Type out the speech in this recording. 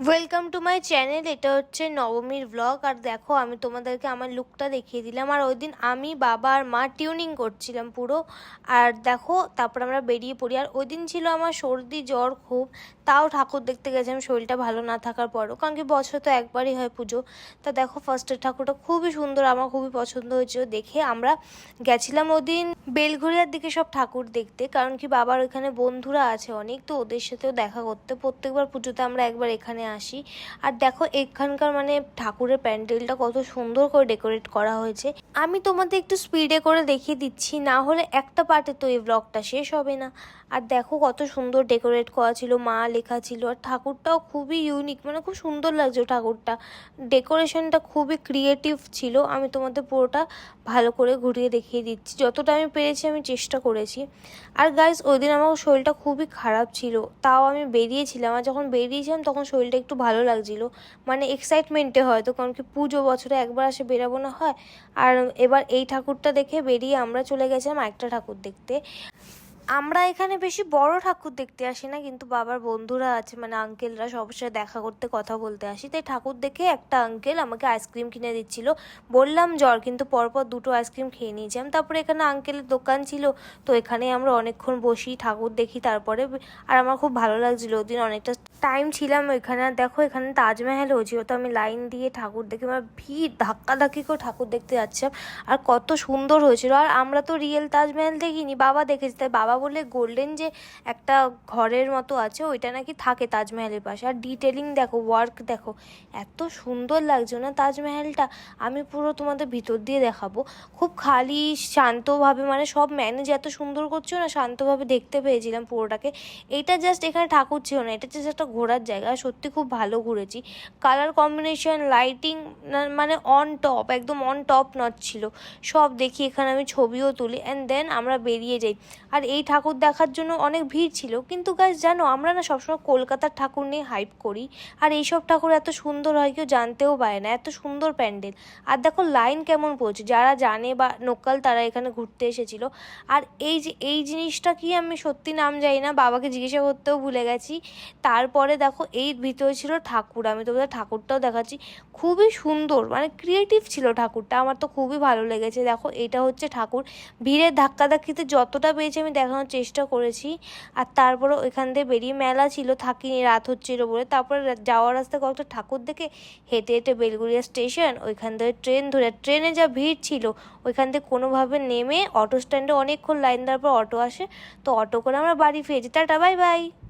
Welcome to my channel. এটা হচ্ছে নবমীর ব্লগ। আর দেখো আমি তোমাদেরকে আমার লুকটা দেখিয়ে দিলাম। আর ওই দিন আমি বাবা আর মা টিউনিং করছিলাম পুরো। আর দেখো তারপর আমরা বেরিয়ে পড়ি। আর ওই দিন ছিল আমার সর্দি জ্বর খুব, তাও ঠাকুর দেখতে গেছিলাম শরীরটা ভালো না থাকার পরও, কারণ কি বছর তো একবারই হয় পুজো। তা দেখো ফার্স্টের ঠাকুরটা খুবই সুন্দর, আমার খুবই পছন্দ হয়েছিল দেখে। আমরা গেছিলাম ওদিন বেলঘরিয়ার দিকে সব ঠাকুর দেখতে, কারণ কি বাবার ওইখানে বন্ধুরা আছে অনেক, তো ওদের সাথেও দেখা করতে প্রত্যেকবার পুজোতে আমরা একবার এখানে আসি। আর দেখো এখানকার মানে ঠাকুরের প্যান্ডেলটা কত সুন্দর করে ডেকোরেট করা হয়েছে। আমি তোমাদের একটু স্পিডে করে দেখিয়ে দিচ্ছি, না হলে একটা পার্টে তো এই ব্লগটা শেষ হবে না। আর দেখো কত সুন্দর ডেকোরেট করা ছিল, মা লেখা ছিল। আর ঠাকুরটাও খুবই ইউনিক, মানে খুব সুন্দর লাগছে ঠাকুরটা, ডেকোরেশনটা খুবই ক্রিয়েটিভ ছিল। আমি তোমাদের পুরোটা ভালো করে ঘুরিয়ে দেখিয়ে দিচ্ছি, যতটা আমি পেরেছি আমি চেষ্টা করেছি। আর গাইস ওই দিন আমার শরীরটা খুবই খারাপ ছিল, তাও আমি বেরিয়েছিলাম। আর যখন বেরিয়েছিলাম তখন শরীরটা একটু ভালো লাগছিল, মানে এক্সাইটমেন্টে হয়তো, কারণ কি পুজো বছরে একবার আসে, বেরাবো না হয়। আর এবার এই ঠাকুরটা দেখে বেরিয়ে আমরা চলে গেছিলাম একটা ঠাকুর দেখতে। আমরা এখানে বেশি বড় ঠাকুর দেখতে আসি না, কিন্তু বাবার বন্ধুরা আছে মানে আঙ্কেলরা, সবার সাথে দেখা করতে কথা বলতে আসি। তাই ঠাকুর দেখে একটা আঙ্কেল আমাকে আইসক্রিম কিনে দিচ্ছিল, বললাম জ্বর, কিন্তু পরপর দুটো আইসক্রিম খেয়ে নিয়েছিলাম। তারপরে এখানে আঙ্কেলের দোকান ছিল, তো এখানে আমরা অনেকক্ষণ বসি ঠাকুর দেখি তারপরে। আর আমার খুব ভালো লাগছিলো, ওদিন অনেকটা টাইম ছিলাম ওইখানে। আর দেখো এখানে তাজমহল হয়েছিল, তো আমি লাইন দিয়ে ঠাকুর দেখে আমার ভিড় ধাক্কাধাক্কি করে ঠাকুর দেখতে যাচ্ছিলাম। আর কত সুন্দর হয়েছিল। আর আমরা তো রিয়েল তাজমহল দেখিনি, বাবা দেখেছি। তাই বাবা বলে গোল্ডেন যে একটা ঘরের মতো আছে ওইটা নাকি থাকে তাজমহলের পাশে। আর ডিটেলিং দেখো, ওয়ার্ক দেখো, এত সুন্দর লাগছে না তাজমহলটা। আমি পুরো তোমাদের ভিতর দিয়ে দেখাবো, খুব খালি শান্তভাবে, মানে সব ম্যানেজ এত সুন্দর করছো না, শান্তভাবে দেখতে পেয়েছিলাম পুরোটাকে। এইটা জাস্ট এখানে ঠাকুর ছিল না, এটা জাস্ট একটা ঘোরার জায়গা। সত্যি খুব ভালো ঘুরেছি। কালার কম্বিনেশন, লাইটিং, মানে অন টপ, একদম অন টপ নচ ছিল। সব দেখি এখানে, আমি ছবিও তুলি, অ্যান্ড দেন আমরা বেরিয়ে যাই। আর এই ঠাকুর দেখার জন্য অনেক ভিড় ছিল, কিন্তু গাছ জানো আমরা না সবসময় কলকাতার ঠাকুর নিয়ে হাইপ করি, আর এইসব ঠাকুর এত সুন্দর হয় কেউ জানতেও পারে না, এত সুন্দর প্যান্ডেল। আর দেখো লাইন কেমন পড়ছে, যারা জানে বা লোকাল তারা এখানে ঘুরতে এসেছিলো। আর এই জিনিসটা কি আমি সত্যি নাম জানি না, বাবাকে জিজ্ঞাসা করতেও ভুলে গেছি। তারপরে দেখো এই ভিতরে ছিল ঠাকুর, আমি তোমাদের ঠাকুরটাও দেখাচ্ছি, খুবই সুন্দর, মানে ক্রিয়েটিভ ছিল ঠাকুরটা, আমার তো খুবই ভালো লেগেছে। দেখো এটা হচ্ছে ঠাকুর, ভিড়ের ধাক্কাধাক্কিতে যতটা পেয়েছি আমি দেখানোর চেষ্টা করেছি। আর তারপরে ওইখান থেকে বেরিয়ে, মেলা ছিল থাকিনি, রাত হচ্ছিলো বলে। তারপরে যাওয়ার রাস্তায় কয়েকটা ঠাকুর দেখে হেঁটে হেঁটে বেলগুড়িয়া স্টেশন, ওইখান থেকে ট্রেন ধরে, ট্রেনে যা ভিড় ছিল ওইখান থেকে কোনোভাবে নেমে অটো স্ট্যান্ডে অনেকক্ষণ লাইন দেওয়ার পর অটো আসে, তো অটো করে আমরা বাড়ি ফিরেছি। Tata, bye bye.